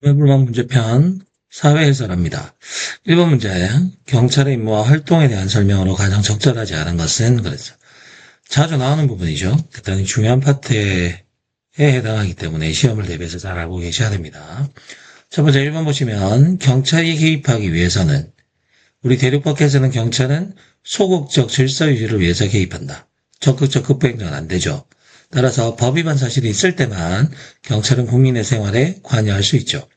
불만 문제편 사회 해설합니다. 1번 문제, 경찰의 임무와 활동에 대한 설명으로 가장 적절하지 않은 것은 그랬죠. 자주 나오는 부분이죠. 대단히 중요한 파트에 해당하기 때문에 시험을 대비해서 잘 알고 계셔야 됩니다. 첫 번째 1번 보시면 경찰이 개입하기 위해서는 우리 대륙법에서는 경찰은 소극적 질서 유지를 위해서 개입한다. 적극적 급부행은 안 되죠. 따라서 법 위반 사실이 있을 때만 경찰은 국민의 생활에 관여할 수 있죠.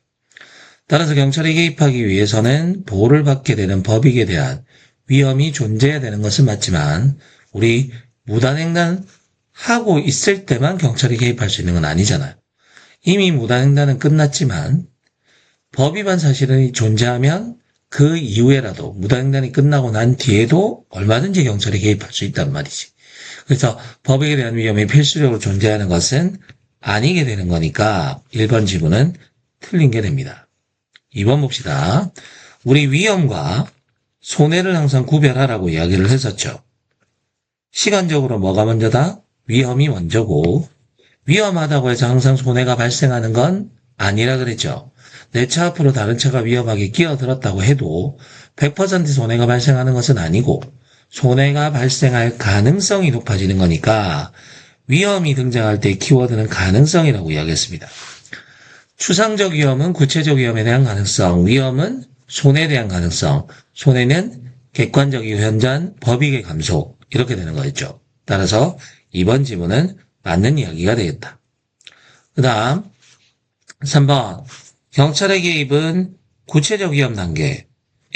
따라서 경찰이 개입하기 위해서는 보호를 받게 되는 법익에 대한 위험이 존재해야 되는 것은 맞지만 우리 무단횡단 하고 있을 때만 경찰이 개입할 수 있는 건 아니잖아요. 이미 무단횡단은 끝났지만 법 위반 사실이 존재하면 그 이후에라도 무단횡단이 끝나고 난 뒤에도 얼마든지 경찰이 개입할 수 있단 말이지. 그래서 법익에 대한 위험이 필수적으로 존재하는 것은 아니게 되는 거니까 1번 지문은 틀린 게 됩니다. 2번 봅시다. 우리 위험과 손해를 항상 구별하라고 이야기를 했었죠. 시간적으로 뭐가 먼저다? 위험이 먼저고 위험하다고 해서 항상 손해가 발생하는 건 아니라 그랬죠. 내 차 앞으로 다른 차가 위험하게 끼어들었다고 해도 100% 손해가 발생하는 것은 아니고 손해가 발생할 가능성이 높아지는 거니까 위험이 등장할 때 키워드는 가능성이라고 이야기했습니다. 추상적 위험은 구체적 위험에 대한 가능성, 위험은 손해에 대한 가능성, 손해는 객관적 이유 현장, 법익의 감소 이렇게 되는 거였죠. 따라서 이번 지문은 맞는 이야기가 되겠다. 그 다음 3번 경찰의 개입은 구체적 위험 단계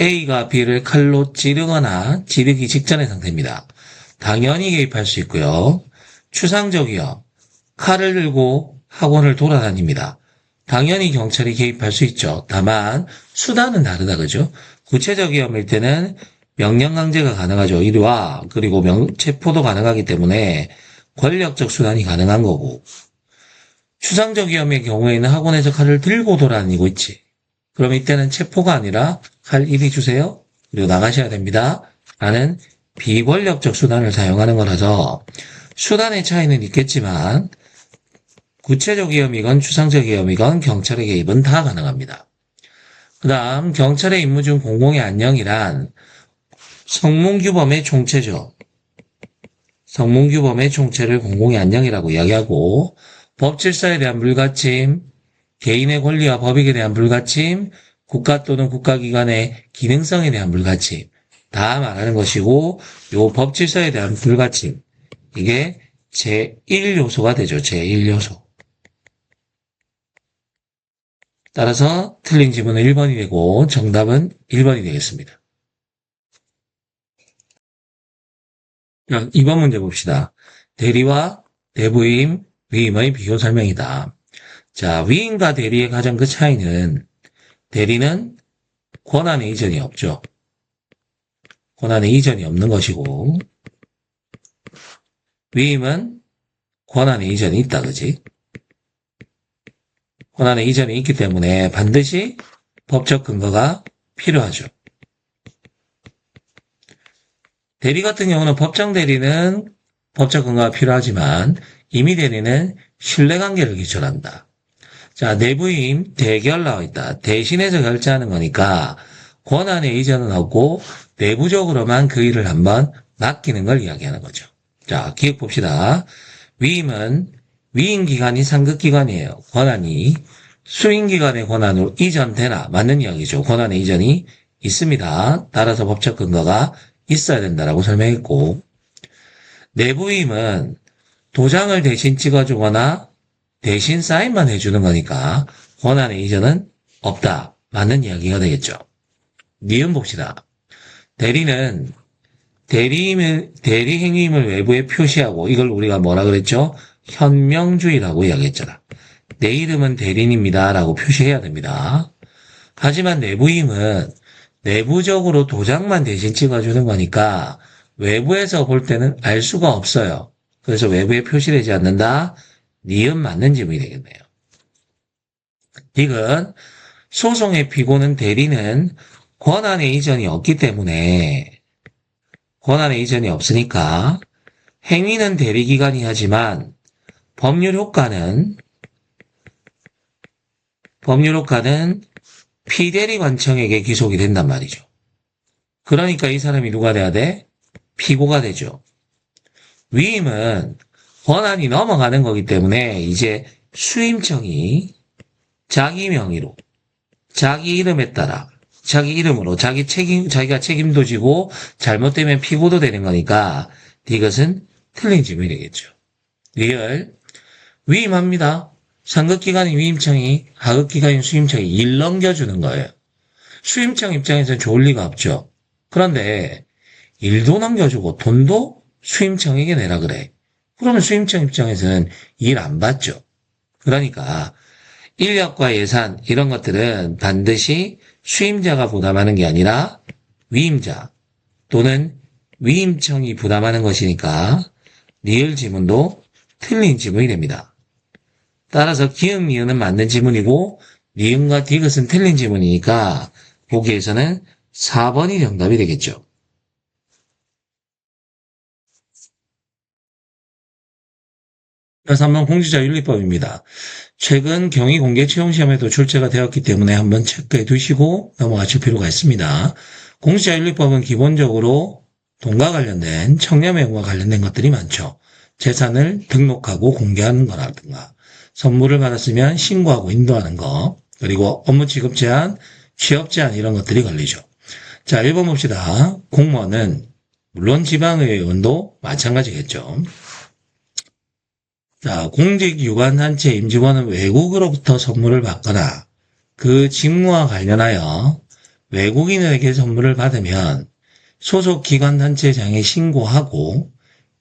A가 B를 칼로 찌르거나 찌르기 직전의 상태입니다. 당연히 개입할 수 있고요. 추상적 위험 칼을 들고 학원을 돌아다닙니다. 당연히 경찰이 개입할 수 있죠. 다만 수단은 다르다 그죠? 구체적 위험일 때는 명령 강제가 가능하죠. 이리 와. 그리고 체포도 가능하기 때문에 권력적 수단이 가능한 거고 추상적 위험의 경우에는 학원에서 칼을 들고 돌아다니고 있지. 그럼 이때는 체포가 아니라 칼 이리 주세요. 그리고 나가셔야 됩니다. 라는 비권력적 수단을 사용하는 거라서 수단의 차이는 있겠지만 구체적 위험이건 추상적 위험이건 경찰의 개입은 다 가능합니다. 그 다음 경찰의 임무 중 공공의 안녕이란 성문규범의 총체죠. 성문규범의 총체를 공공의 안녕이라고 이야기하고 법 질서에 대한 불가침, 개인의 권리와 법익에 대한 불가침, 국가 또는 국가기관의 기능성에 대한 불가침 다 말하는 것이고 요 법 질서에 대한 불가침 이게 제1요소가 되죠. 제1요소. 따라서 틀린 지문은 1번이 되고 정답은 1번이 되겠습니다. 자, 2번 문제 봅시다. 대리와 내부임, 위임의 비교 설명이다. 자, 위임과 대리의 가장 큰 차이는 대리는 권한의 이전이 없죠. 권한의 이전이 없는 것이고 위임은 권한의 이전이 있다, 그지? 권한의 이전이 있기 때문에 반드시 법적 근거가 필요하죠. 대리 같은 경우는 법정 대리는 법적 근거가 필요하지만 임의 대리는 신뢰관계를 기초한다. 자, 내부임 대결 나와 있다. 대신해서 결제하는 거니까 권한의 이전은 없고 내부적으로만 그 일을 한번 맡기는 걸 이야기하는 거죠. 자, 기억 봅시다. 위임은 위임기관이 상급기관이에요. 권한이 수임기관의 권한으로 이전되나 맞는 이야기죠. 권한의 이전이 있습니다. 따라서 법적 근거가 있어야 된다라고 설명했고 내부임은 도장을 대신 찍어주거나 대신 사인만 해주는 거니까 권한의 이전은 없다. 맞는 이야기가 되겠죠. 니은 봅시다. 대리는 대리 행위임을 외부에 표시하고 이걸 우리가 뭐라 그랬죠? 현명주의라고 이야기했잖아. 내 이름은 대리인입니다. 라고 표시해야 됩니다. 하지만 내부임은 내부적으로 도장만 대신 찍어주는 거니까 외부에서 볼 때는 알 수가 없어요. 그래서 외부에 표시되지 않는다. 니은 맞는 지문이 되겠네요. 딕은 소송의 피고는 대리는 권한의 이전이 없기 때문에 권한의 이전이 없으니까 행위는 대리기관이 하지만 법률 효과는 법률효과는 피대리관청에게 기속이 된단 말이죠. 그러니까 이 사람이 누가 돼야 돼? 피고가 되죠. 위임은 권한이 넘어가는 거기 때문에 이제 수임청이 자기 명의로, 자기 이름에 따라, 자기 이름으로, 자기가 책임도 지고 잘못되면 피고도 되는 거니까 이것은 틀린 질문이 되겠죠. 리얼. 위임합니다. 상급기관인 위임청이, 하급기관인 수임청이 일 넘겨주는 거예요. 수임청 입장에서는 좋을 리가 없죠. 그런데 일도 넘겨주고 돈도 수임청에게 내라 그래. 그러면 수임청 입장에서는 일 안 받죠. 그러니까 인력과 예산 이런 것들은 반드시 수임자가 부담하는 게 아니라 위임자 또는 위임청이 부담하는 것이니까 리을 지문도 틀린 지문이 됩니다. 따라서 기역, 니은은 맞는 지문이고 니은과 디귿은 틀린 지문이니까 보기에서는 4번이 정답이 되겠죠. 그래서 한번 공직자윤리법입니다. 최근 경위공개채용시험에도 출제가 되었기 때문에 한번 체크해 두시고 넘어가실 필요가 있습니다. 공직자윤리법은 기본적으로 돈과 관련된 청렴외국과 관련된 것들이 많죠. 재산을 등록하고 공개하는 거라든가 선물을 받았으면 신고하고 인도하는 거 그리고 업무 지급 제한, 취업 제한 이런 것들이 걸리죠. 자, 1번 봅시다. 공무원은 물론 지방의원도 마찬가지겠죠. 자, 공직유관단체 임직원은 외국으로부터 선물을 받거나 그 직무와 관련하여 외국인에게 선물을 받으면 소속 기관단체장에 신고하고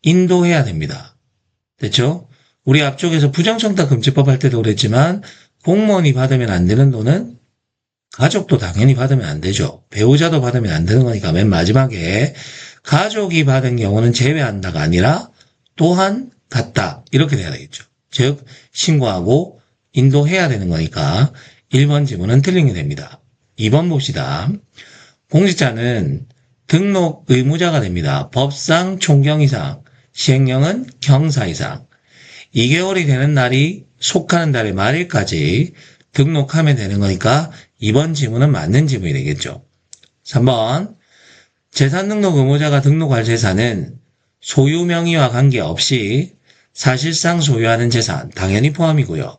인도해야 됩니다. 됐죠? 우리 앞쪽에서 부정청탁금지법 할 때도 그랬지만 공무원이 받으면 안 되는 돈은 가족도 당연히 받으면 안 되죠. 배우자도 받으면 안 되는 거니까 맨 마지막에 가족이 받은 경우는 제외한다가 아니라 또한 같다 이렇게 돼야 되겠죠. 즉 신고하고 인도해야 되는 거니까 1번 지문은 틀린 게 됩니다. 2번 봅시다. 공직자는 등록 의무자가 됩니다. 법상 총경 이상, 시행령은 경사 이상. 2개월이 되는 날이 속하는 달의 말일까지 등록하면 되는 거니까 2번 지문은 맞는 지문이 되겠죠. 3번 재산 등록 의무자가 등록할 재산은 소유 명의와 관계없이 사실상 소유하는 재산 당연히 포함이고요.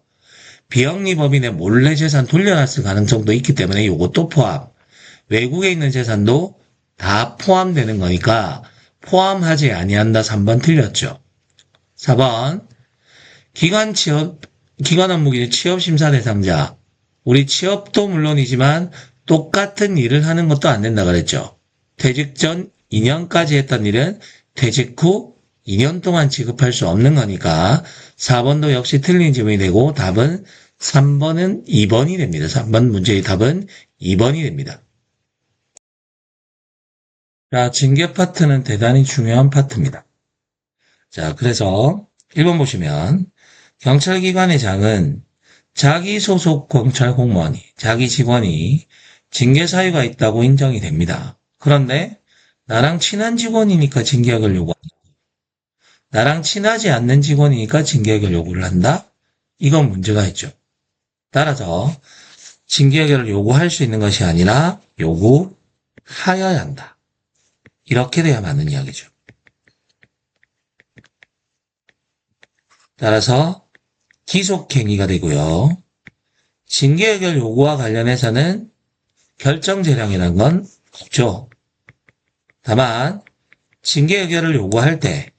비영리법인의 몰래 재산 돌려놨을 가능성도 있기 때문에 이것도 포함. 외국에 있는 재산도 다 포함되는 거니까 포함하지 아니한다 3번 틀렸죠. 4번 기관 업무기준 취업심사 대상자 우리 취업도 물론이지만 똑같은 일을 하는 것도 안 된다 그랬죠. 퇴직 전 2년까지 했던 일은 퇴직 후 2년 동안 지급할 수 없는 거니까 4번도 역시 틀린 지문이 되고 답은 3번은 2번이 됩니다. 3번 문제의 답은 2번이 됩니다. 자, 징계 파트는 대단히 중요한 파트입니다. 자, 그래서 1번 보시면 경찰기관의 장은 자기 소속 경찰 공무원이, 자기 직원이 징계 사유가 있다고 인정이 됩니다. 그런데 나랑 친한 직원이니까 징계역을 요구한다. 나랑 친하지 않는 직원이니까 징계역을 요구를 한다? 이건 문제가 있죠. 따라서 징계역을 요구할 수 있는 것이 아니라 요구하여야 한다. 이렇게 돼야 맞는 이야기죠. 따라서 기속행위가 되고요. 징계해결 요구와 관련해서는 결정재량이라는 건 없죠. 다만 징계해결을 요구할 때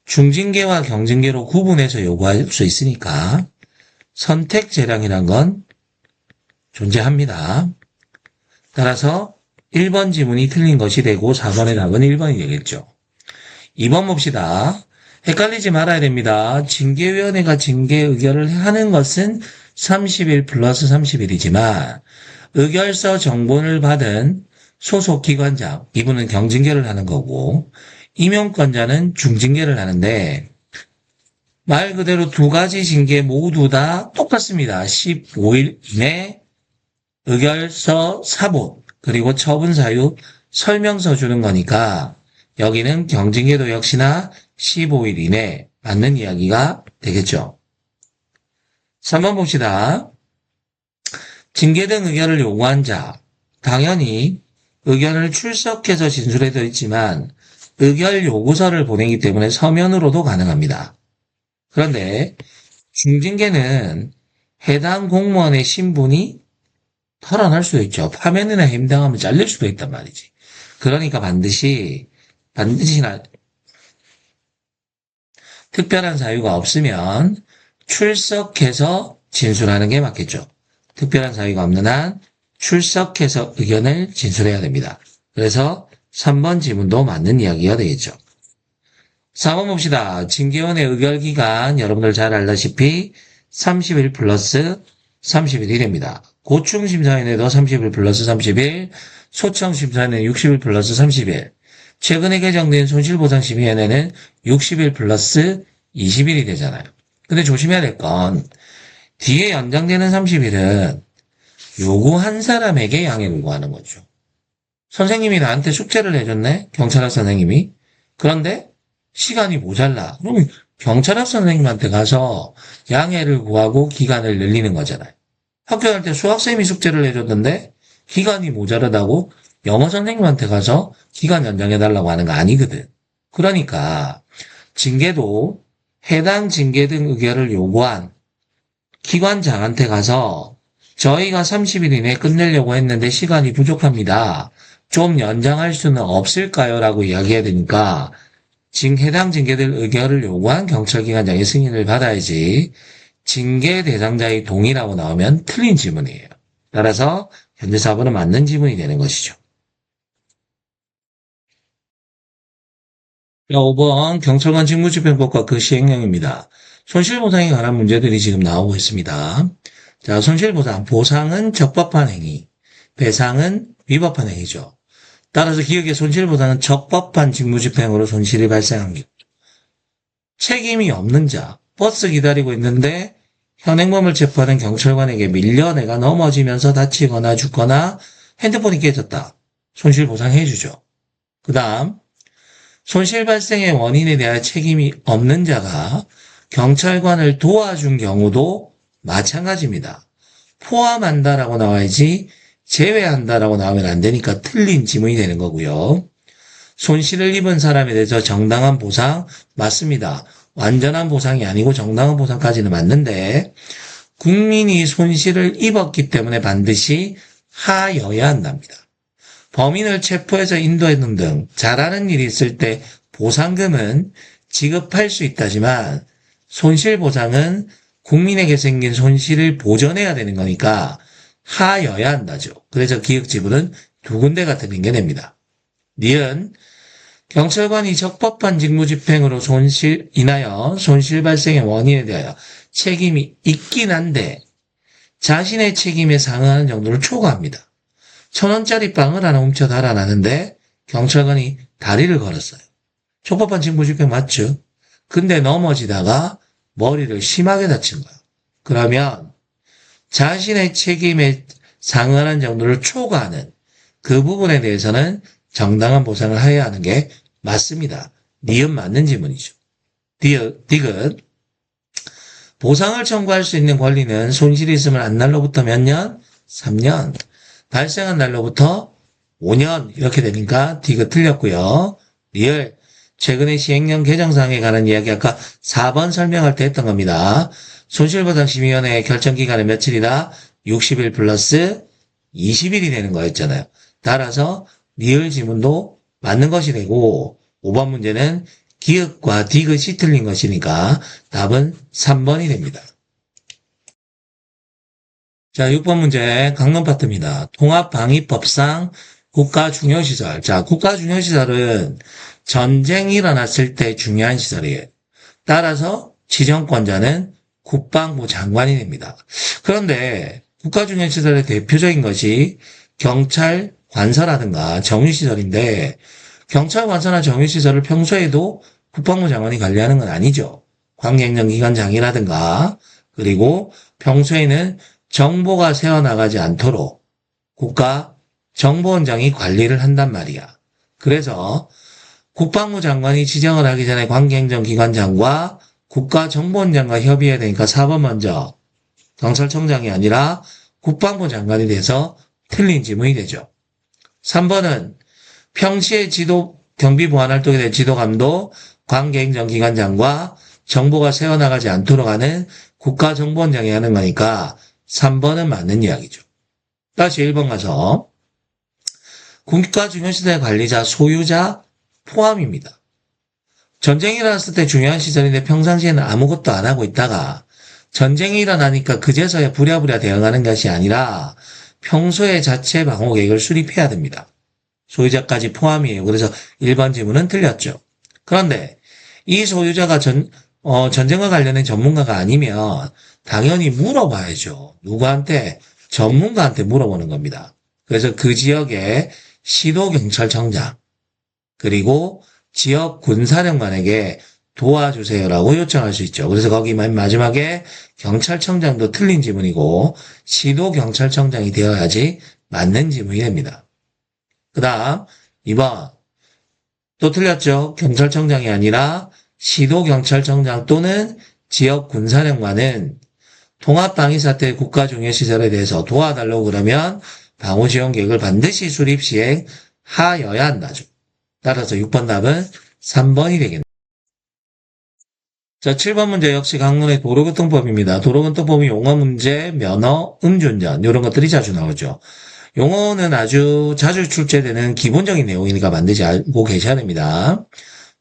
중징계와 경징계로 구분해서 요구할 수 있으니까 선택재량이라는 건 존재합니다. 따라서 1번 지문이 틀린 것이 되고 4번의 답은 1번이 되겠죠. 2번 봅시다. 헷갈리지 말아야 됩니다. 징계위원회가 징계 의결을 하는 것은 30일 플러스 30일이지만 의결서 정본을 받은 소속기관장, 이분은 경징계를 하는 거고 임용권자는 중징계를 하는데 말 그대로 두 가지 징계 모두 다 똑같습니다. 15일 이내 의결서 사본 그리고 처분 사유 설명서 주는 거니까 여기는 경징계도 역시나 15일 이내 맞는 이야기가 되겠죠. 3번 봅시다. 징계 등 의견을 요구한 자, 당연히 의견을 출석해서 진술해 져 있지만 의견 요구서를 보내기 때문에 서면으로도 가능합니다. 그런데 중징계는 해당 공무원의 신분이 탈환할 수도 있죠. 파면이나 해임당하면 잘릴 수도 있단 말이지. 그러니까 반드시나 특별한 사유가 없으면 출석해서 진술하는 게 맞겠죠. 특별한 사유가 없는 한 출석해서 의견을 진술해야 됩니다. 그래서 3번 지문도 맞는 이야기가 되겠죠. 4번 봅시다. 징계원의 의결기간 여러분들 잘 알다시피 30일 플러스 30일이 됩니다. 고충심사위원회도 30일 플러스 30일, 소청심사위원회는 60일 플러스 30일, 최근에 개정된 손실보상심의위원회는 60일 플러스 20일이 되잖아요. 근데 조심해야 될 건 뒤에 연장되는 30일은 요구한 사람에게 양해를 구하는 거죠. 선생님이 나한테 숙제를 해줬네? 경찰학 선생님이. 그런데 시간이 모자라. 그럼 경찰학 선생님한테 가서 양해를 구하고 기간을 늘리는 거잖아요. 학교 갈 때 수학쌤이 숙제를 해줬는데 기간이 모자라다고 영어 선생님한테 가서 기간 연장해달라고 하는 거 아니거든. 그러니까 징계도 해당 징계 등 의결을 요구한 기관장한테 가서 저희가 30일 이내에 끝내려고 했는데 시간이 부족합니다. 좀 연장할 수는 없을까요? 라고 이야기해야 되니까 해당 징계들 의결을 요구한 경찰기관장의 승인을 받아야지 징계 대상자의 동의라고 나오면 틀린 지문이에요. 따라서 현재 4번은 맞는 지문이 되는 것이죠. 5번 경찰관 직무집행법과 그 시행령입니다. 손실보상에 관한 문제들이 지금 나오고 있습니다. 자, 손실보상, 보상은 적법한 행위, 배상은 위법한 행위죠. 따라서 기업의 손실보상은 적법한 직무집행으로 손실이 발생한 경우. 책임이 없는 자, 버스 기다리고 있는데 현행범을 체포하는 경찰관에게 밀려 내가 넘어지면서 다치거나 죽거나 핸드폰이 깨졌다. 손실보상해주죠. 그 다음 손실 발생의 원인에 대한 책임이 없는 자가 경찰관을 도와준 경우도 마찬가지입니다. 포함한다라고 나와야지 제외한다라고 나오면 안 되니까 틀린 지문이 되는 거고요. 손실을 입은 사람에 대해서 정당한 보상 맞습니다. 완전한 보상이 아니고 정당한 보상까지는 맞는데 국민이 손실을 입었기 때문에 반드시 하여야 한답니다. 범인을 체포해서 인도하는 등 잘하는 일이 있을 때 보상금은 지급할 수 있다지만 손실보상은 국민에게 생긴 손실을 보전해야 되는 거니까 하여야 한다죠. 그래서 기획지문은 두 군데가 틀린 게 됩니다. 니은 경찰관이 적법한 직무집행으로 인하여 손실 발생의 원인에 대하여 책임이 있긴 한데 자신의 책임에 상응하는 정도를 초과합니다. 1,000원짜리 빵을 하나 훔쳐 달아나는데 경찰관이 다리를 걸었어요. 적법한 직무집행 맞죠? 근데 넘어지다가 머리를 심하게 다친 거예요. 그러면 자신의 책임에 상응하는 정도를 초과하는 그 부분에 대해서는 정당한 보상을 해야 하는 게 맞습니다. 니은 맞는 지문이죠. 디귿 보상을 청구할 수 있는 권리는 손실이 있으면 한 날로부터 몇 년? 3년. 발생한 날로부터 5년 이렇게 되니까 디귿 틀렸고요. 리을 최근에 시행령 개정사항에 관한 이야기 아까 4번 설명할 때 했던 겁니다. 손실보상심의위원회 결정기간은 며칠이다? 60일 플러스 20일이 되는 거였잖아요. 따라서 리을 지문도 맞는 것이 되고 5번 문제는 기읍과 디귿이 틀린 것이니까 답은 3번이 됩니다. 자, 6번 문제 강론 파트입니다. 통합방위법상 국가중요시설. 자, 국가중요시설은 전쟁이 일어났을 때 중요한 시설이에요. 따라서 지정권자는 국방부 장관이 됩니다. 그런데 국가중요시설의 대표적인 것이 경찰 관서라든가 정유시설인데 경찰 관서나 정유시설을 평소에도 국방부 장관이 관리하는 건 아니죠. 관계행정기관장이라든가 그리고 평소에는 정보가 새어나가지 않도록 국가정보원장이 관리를 한단 말이야. 그래서 국방부 장관이 지정을 하기 전에 관계행정기관장과 국가정보원장과 협의해야 되니까 4번 먼저 경찰청장이 아니라 국방부 장관이 돼서 틀린 지문이 되죠. 3번은 평시에 경비 보안 활동에 대한 지도 감독, 관계행정기관장과 정보가 새어나가지 않도록 하는 국가정보원장이 하는 거니까 3번은 맞는 이야기죠. 다시 1번 가서 국가중요시설의 관리자, 소유자 포함입니다. 전쟁이 일어났을 때 중요한 시설인데 평상시에는 아무것도 안 하고 있다가 전쟁이 일어나니까 그제서야 부랴부랴 대응하는 것이 아니라 평소에 자체 방어 계획을 수립해야 됩니다. 소유자까지 포함이에요. 그래서 1번 질문은 틀렸죠. 그런데 이 소유자가 전쟁과 관련된 전문가가 아니면 당연히 물어봐야죠. 누구한테? 전문가한테 물어보는 겁니다. 그래서 그 지역의 시도경찰청장 그리고 지역 군사령관에게 도와주세요라고 요청할 수 있죠. 그래서 거기 맨 마지막에 경찰청장도 틀린 지문이고 시도경찰청장이 되어야지 맞는 지문이 됩니다. 그 다음 2번 또 틀렸죠. 경찰청장이 아니라 시도경찰청장 또는 지역 군사령관은 통합방위 사태 국가중요시설에 대해서 도와달라고 그러면 방호지원 계획을 반드시 수립 시행하여야 한다죠. 따라서 6번 답은 3번이 되겠네요. 자, 7번 문제 역시 강론의 도로교통법입니다. 도로교통법이 용어 문제, 면허, 음주운전 이런 것들이 자주 나오죠. 용어는 아주 자주 출제되는 기본적인 내용이니까 반드시 알고 계셔야 됩니다.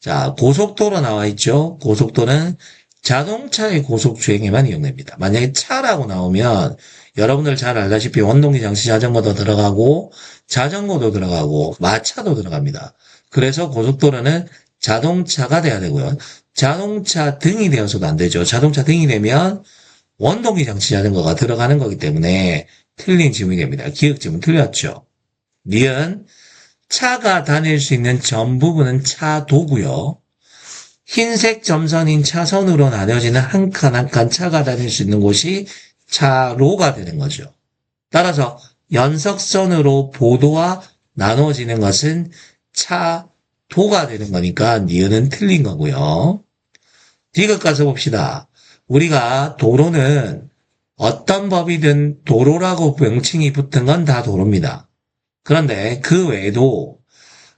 자, 고속도로 나와 있죠. 고속도로는 자동차의 고속주행에만 이용됩니다. 만약에 차라고 나오면 여러분들 잘 알다시피 원동기 장치 자전거도 들어가고 자전거도 들어가고 마차도 들어갑니다. 그래서 고속도로는 자동차가 돼야 되고요. 자동차 등이 되어서도 안 되죠. 자동차 등이 되면 원동기 장치 자전거가 들어가는 거기 때문에 틀린 지문이 됩니다. 기억 지문 틀렸죠. 니은 차가 다닐 수 있는 전 부분은 차도고요. 흰색 점선인 차선으로 나뉘어지는 한 칸 한 칸 차가 다닐 수 있는 곳이 차로가 되는 거죠. 따라서 연석선으로 보도와 나눠지는 것은 차도가 되는 거니까 니은은 틀린 거고요. 디귿 가서 봅시다. 우리가 도로는 어떤 법이든 도로라고 명칭이 붙은 건 다 도로입니다. 그런데 그 외에도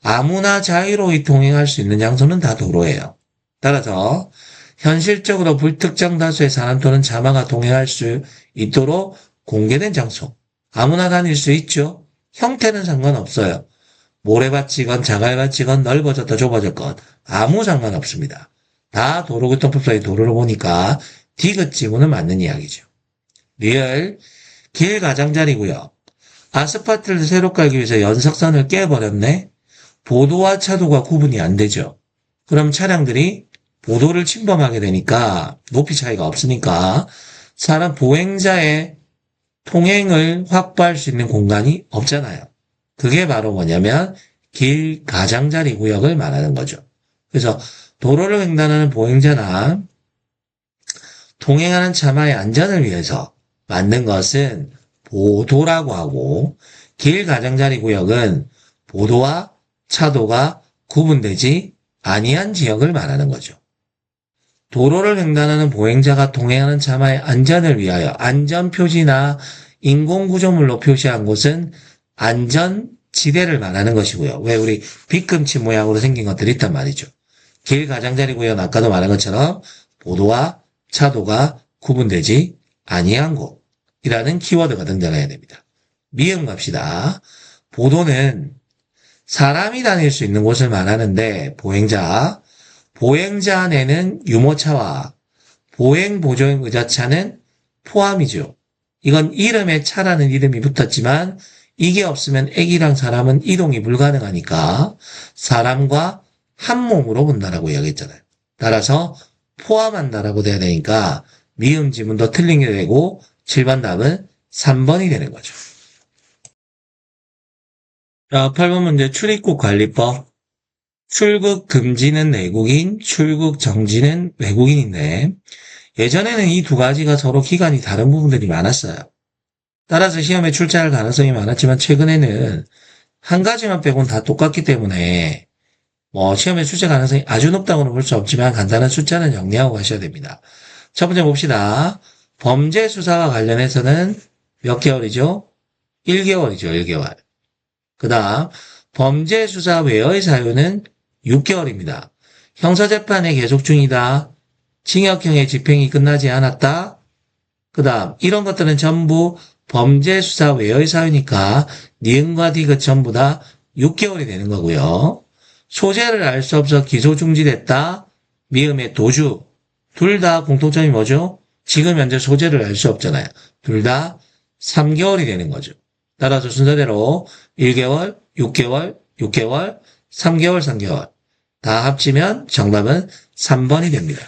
아무나 자유로이 통행할 수 있는 장소는 다 도로예요. 따라서 현실적으로 불특정 다수의 사람 또는 자마가 통행할 수 있도록 공개된 장소. 아무나 다닐 수 있죠. 형태는 상관없어요. 모래밭이건 자갈밭이건 넓어졌다 좁아졌건 아무 상관없습니다. 다 도로교통법상의 도로를 보니까 디귿 지문은 맞는 이야기죠. 리얼 길 가장자리고요. 아스팔트를 새로 깔기 위해서 연석선을 깨버렸네. 보도와 차도가 구분이 안 되죠. 그럼 차량들이 보도를 침범하게 되니까 높이 차이가 없으니까 사람 보행자의 통행을 확보할 수 있는 공간이 없잖아요. 그게 바로 뭐냐면 길 가장자리 구역을 말하는 거죠. 그래서 도로를 횡단하는 보행자나 통행하는 차마의 안전을 위해서 만든 것은 보도라고 하고 길 가장자리 구역은 보도와 차도가 구분되지 아니한 지역을 말하는 거죠. 도로를 횡단하는 보행자가 통행하는 차마의 안전을 위하여 안전표지나 인공구조물로 표시한 곳은 안전지대를 말하는 것이고요. 왜 우리 빗금치 모양으로 생긴 것들이 있단 말이죠. 길 가장자리 구역은 아까도 말한 것처럼 보도와 차도가 구분되지 아니한 곳이라는 키워드가 등장해야 됩니다. 미음 갑시다. 보도는 사람이 다닐 수 있는 곳을 말하는데 보행자 안에는 유모차와 보행보조용 의자차는 포함이죠. 이건 이름에 차라는 이름이 붙었지만 이게 없으면 애기랑 사람은 이동이 불가능하니까 사람과 한 몸으로 본다라고 이야기했잖아요. 따라서 포함한다라고 돼야 되니까 미음 지문도 틀린 게 되고 7번 답은 3번이 되는 거죠. 자, 8번 문제 출입국 관리법. 출국 금지는 내국인, 출국 정지는 외국인인데 예전에는 이 두 가지가 서로 기간이 다른 부분들이 많았어요. 따라서 시험에 출제할 가능성이 많았지만 최근에는 한 가지만 빼고는 다 똑같기 때문에 시험에 출제 가능성이 아주 높다고는 볼 수 없지만 간단한 숫자는 정리하고 가셔야 됩니다. 첫 번째 봅시다. 범죄 수사와 관련해서는 몇 개월이죠? 1개월이죠, 1개월. 그 다음, 범죄수사 외의 사유는 6개월입니다. 형사재판이 계속 중이다. 징역형의 집행이 끝나지 않았다. 그 다음, 이런 것들은 전부 범죄수사 외의 사유니까 니은과 디귿 전부 다 6개월이 되는 거고요. 소재를 알 수 없어 기소 중지됐다. 미음의 도주. 둘 다 공통점이 뭐죠? 지금 현재 소재를 알 수 없잖아요. 둘 다 3개월이 되는 거죠. 따라서 순서대로 1개월, 6개월, 6개월, 3개월, 3개월. 다 합치면 정답은 3번이 됩니다.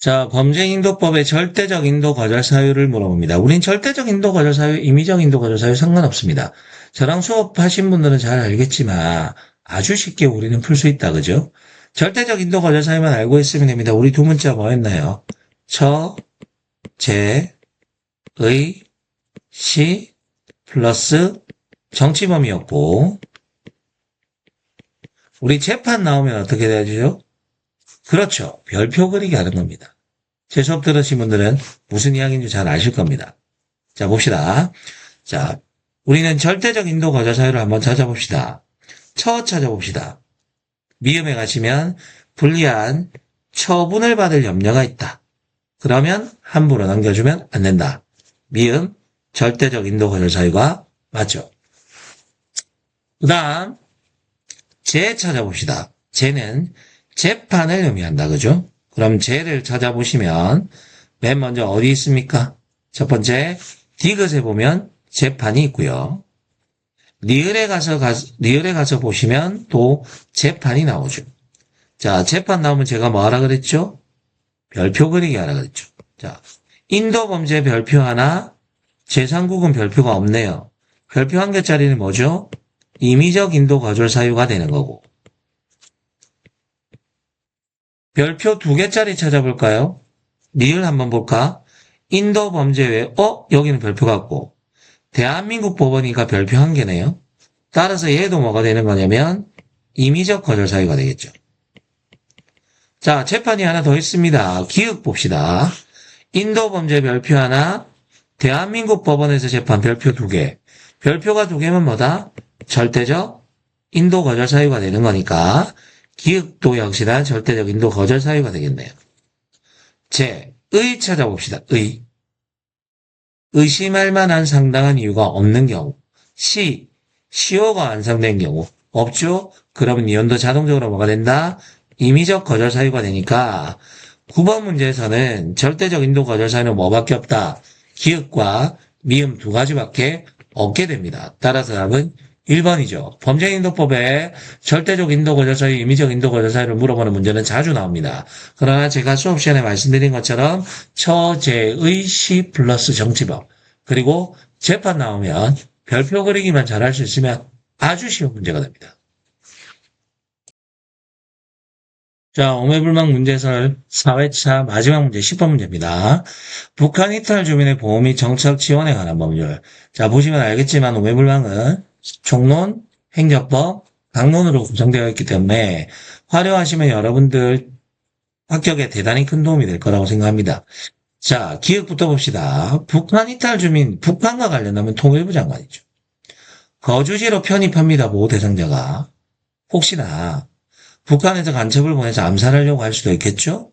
자, 범죄인도법의 절대적 인도 거절 사유를 물어봅니다. 우린 절대적 인도 거절 사유, 임의적 인도 거절 사유 상관없습니다. 저랑 수업하신 분들은 잘 알겠지만 아주 쉽게 우리는 풀 수 있다, 그죠? 절대적 인도 거절 사유만 알고 있으면 됩니다. 우리 두 문자 뭐였나요? 처, 제, 의, 시, 플러스 정치범이었고, 우리 재판 나오면 어떻게 되죠? 그렇죠. 별표 그리기 하는 겁니다. 제 수업 들으신 분들은 무슨 이야기인지 잘 아실 겁니다. 자, 봅시다. 자, 우리는 절대적 인도 거절 사유를 한번 찾아봅시다. 처 찾아봅시다. 미음에 가시면 불리한 처분을 받을 염려가 있다. 그러면 함부로 넘겨주면 안 된다. 미음, 절대적 인도 거절 사유가 맞죠. 그 다음, 제 찾아봅시다. 제는 재판을 의미한다. 그죠? 그럼 제를 찾아보시면 맨 먼저 어디 있습니까? 첫 번째, 디귿에 보면 재판이 있고요. 리을에 가서 보시면 또 재판이 나오죠. 자, 재판 나오면 제가 뭐 하라 그랬죠? 별표 그리기 하라 그랬죠. 자, 인도범죄 별표 하나, 제3국은 별표가 없네요. 별표 한 개짜리는 뭐죠? 임의적 인도 거절 사유가 되는 거고. 별표 2개짜리 찾아볼까요? 리을 한번 볼까? 인도 범죄 외에 여기는 별표가 없고 대한민국 법원이니까 별표 1개네요. 따라서 얘도 뭐가 되는 거냐면 임의적 거절 사유가 되겠죠. 자, 재판이 하나 더 있습니다. 기억 봅시다. 인도 범죄 별표 하나, 대한민국 법원에서 재판 별표 2개. 별표가 2개면 뭐다? 절대적 인도 거절 사유가 되는 거니까 기억도 역시나 절대적 인도 거절 사유가 되겠네요. 의 찾아봅시다. 의심할 만한 상당한 이유가 없는 경우. 시효가 완성된 경우. 없죠? 그러면 이연도 자동적으로 뭐가 된다? 임의적 거절 사유가 되니까 9번 문제에서는 절대적 인도 거절 사유는 뭐밖에 없다? 기억과 미음 2가지밖에 없게 됩니다. 따라서 답은 1번이죠. 범죄인도법에 절대적 인도 거절 사유, 임의적 인도 거절 사유를 물어보는 문제는 자주 나옵니다. 그러나 제가 수업 시간에 말씀드린 것처럼 처, 제, 의, 시 플러스 정치법 그리고 재판 나오면 별표 그리기만 잘할 수 있으면 아주 쉬운 문제가 됩니다. 자, 오매불망 문제설 4회차 마지막 문제 10번 문제입니다. 북한 이탈 주민의 보호 및 정착 지원에 관한 법률. 자, 보시면 알겠지만 오매불망은 총론, 행정법, 강론으로 구성되어 있기 때문에 활용하시면 여러분들 합격에 대단히 큰 도움이 될 거라고 생각합니다. 자, 기억부터 봅시다. 북한 이탈 주민, 북한과 관련하면 통일부 장관이죠. 거주지로 편입합니다. 보호 대상자가. 혹시나 북한에서 간첩을 보내서 암살하려고 할 수도 있겠죠?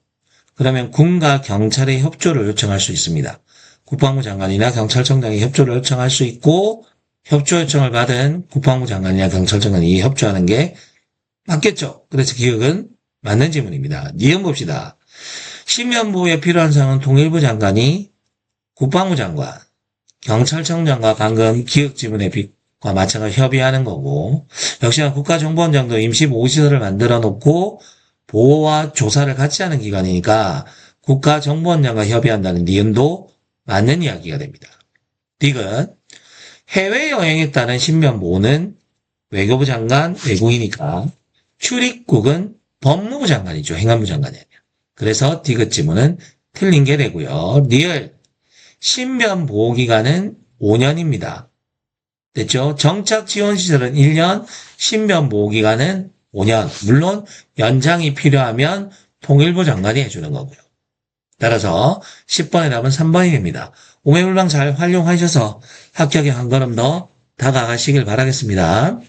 그러면 군과 경찰의 협조를 요청할 수 있습니다. 국방부 장관이나 경찰청장이 협조를 요청할 수 있고 협조 요청을 받은 국방부 장관이나 경찰청장이 협조하는 게 맞겠죠? 그래서 기억은 맞는 지문입니다. 니은 봅시다. 신변보호에 필요한 사항은 통일부 장관이 국방부 장관, 경찰청장과 방금 기억 지문에 과 마찬가지 협의하는 거고 역시나 국가정보원장도 임시보호시설을 만들어 놓고 보호와 조사를 같이 하는 기관이니까 국가정보원장과 협의한다는 니은도 맞는 이야기가 됩니다. 디귿 해외여행에 따른 신변보호는 외교부 장관, 외국이니까 출입국은 법무부 장관이죠. 행안부 장관이 아니라. 그래서 디귿 지문은 틀린 게 되고요. 리을 신변보호기간은 5년입니다. 됐죠? 정착지원시설은 1년, 신변보호기간은 5년. 물론 연장이 필요하면 통일부 장관이 해주는 거고요. 따라서 10번의 답은 3번입니다. 오매불망 잘 활용하셔서 합격에 한 걸음 더 다가가시길 바라겠습니다.